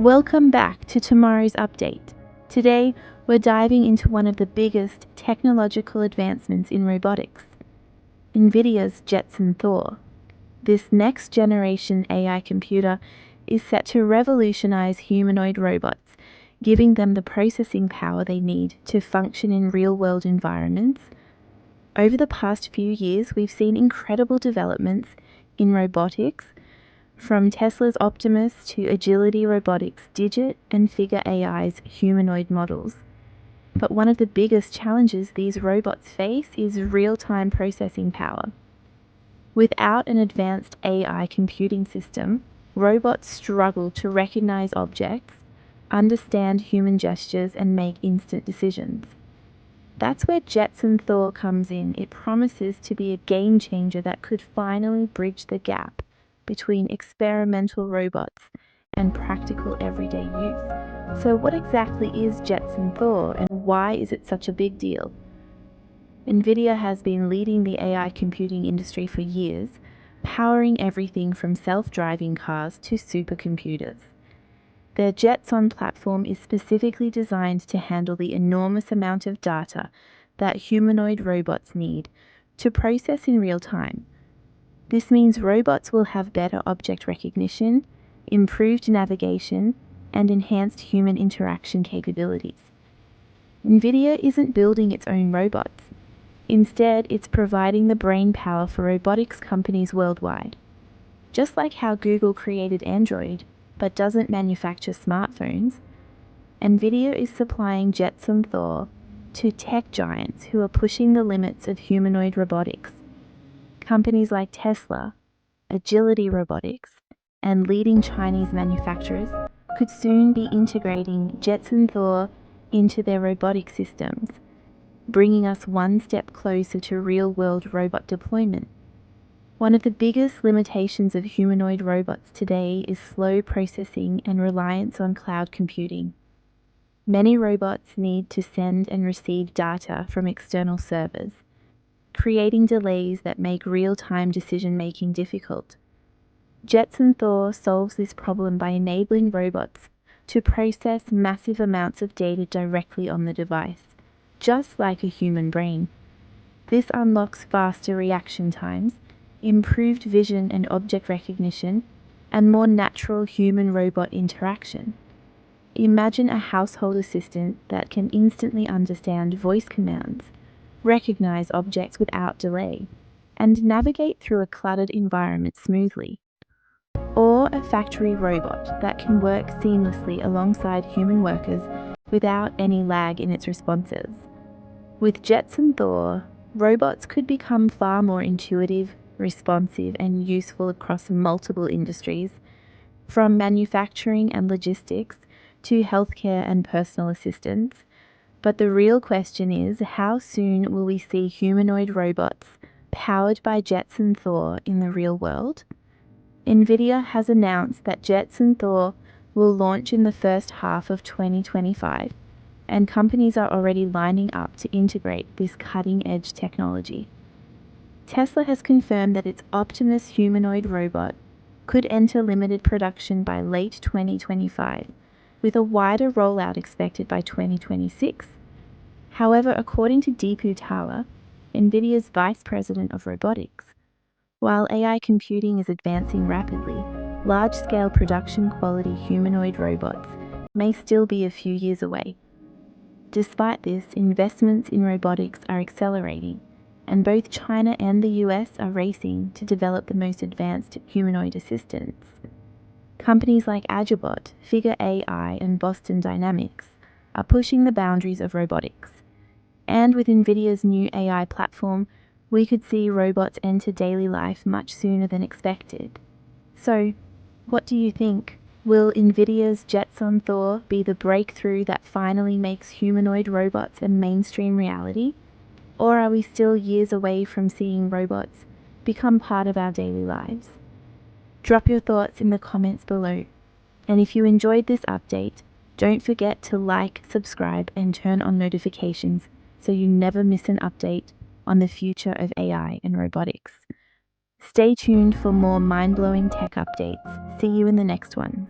Welcome back to tomorrow's update. Today, we're diving into one of the biggest technological advancements in robotics, NVIDIA's Jetson Thor. This next-generation AI computer is set to revolutionize humanoid robots, giving them the processing power they need to function in real-world environments. Over the past few years, we've seen incredible developments in robotics, from Tesla's Optimus to Agility Robotics' Digit and Figure AI's humanoid models. But one of the biggest challenges these robots face is real-time processing power. Without an advanced AI computing system, robots struggle to recognize objects, understand human gestures, and make instant decisions. That's where Jetson Thor comes in. It promises to be a game changer that could finally bridge the gap between experimental robots and practical everyday use. So what exactly is Jetson Thor and why is it such a big deal? NVIDIA has been leading the AI computing industry for years, powering everything from self-driving cars to supercomputers. Their Jetson platform is specifically designed to handle the enormous amount of data that humanoid robots need to process in real time. This means robots will have better object recognition, improved navigation, and enhanced human interaction capabilities. NVIDIA isn't building its own robots. Instead, it's providing the brainpower for robotics companies worldwide. Just like how Google created Android, but doesn't manufacture smartphones, NVIDIA is supplying Jetson Thor to tech giants who are pushing the limits of humanoid robotics. Companies like Tesla, Agility Robotics, and leading Chinese manufacturers could soon be integrating Jetson Thor into their robotic systems, bringing us one step closer to real-world robot deployment. One of the biggest limitations of humanoid robots today is slow processing and reliance on cloud computing. Many robots need to send and receive data from external servers, creating delays that make real-time decision-making difficult. Jetson Thor solves this problem by enabling robots to process massive amounts of data directly on the device, just like a human brain. This unlocks faster reaction times, improved vision and object recognition, and more natural human-robot interaction. Imagine a household assistant that can instantly understand voice commands, recognize objects without delay, and navigate through a cluttered environment smoothly. Or a factory robot that can work seamlessly alongside human workers without any lag in its responses. With Jetson Thor, robots could become far more intuitive, responsive, and useful across multiple industries, from manufacturing and logistics to healthcare and personal assistance. But the real question is, how soon will we see humanoid robots powered by Jetson Thor in the real world? NVIDIA has announced that Jetson Thor will launch in the first half of 2025, and companies are already lining up to integrate this cutting-edge technology. Tesla has confirmed that its Optimus humanoid robot could enter limited production by late 2025, with a wider rollout expected by 2026. However, according to Deepu Talla, NVIDIA's Vice President of Robotics, while AI computing is advancing rapidly, large-scale production-quality humanoid robots may still be a few years away. Despite this, investments in robotics are accelerating, and both China and the US are racing to develop the most advanced humanoid assistants. Companies like Agilbot, Figure AI, and Boston Dynamics are pushing the boundaries of robotics. And with NVIDIA's new AI platform, we could see robots enter daily life much sooner than expected. So, what do you think? Will NVIDIA's Jetson Thor be the breakthrough that finally makes humanoid robots a mainstream reality? Or are we still years away from seeing robots become part of our daily lives? Drop your thoughts in the comments below. And if you enjoyed this update, don't forget to like, subscribe, and turn on notifications so you never miss an update on the future of AI and robotics. Stay tuned for more mind-blowing tech updates. See you in the next one.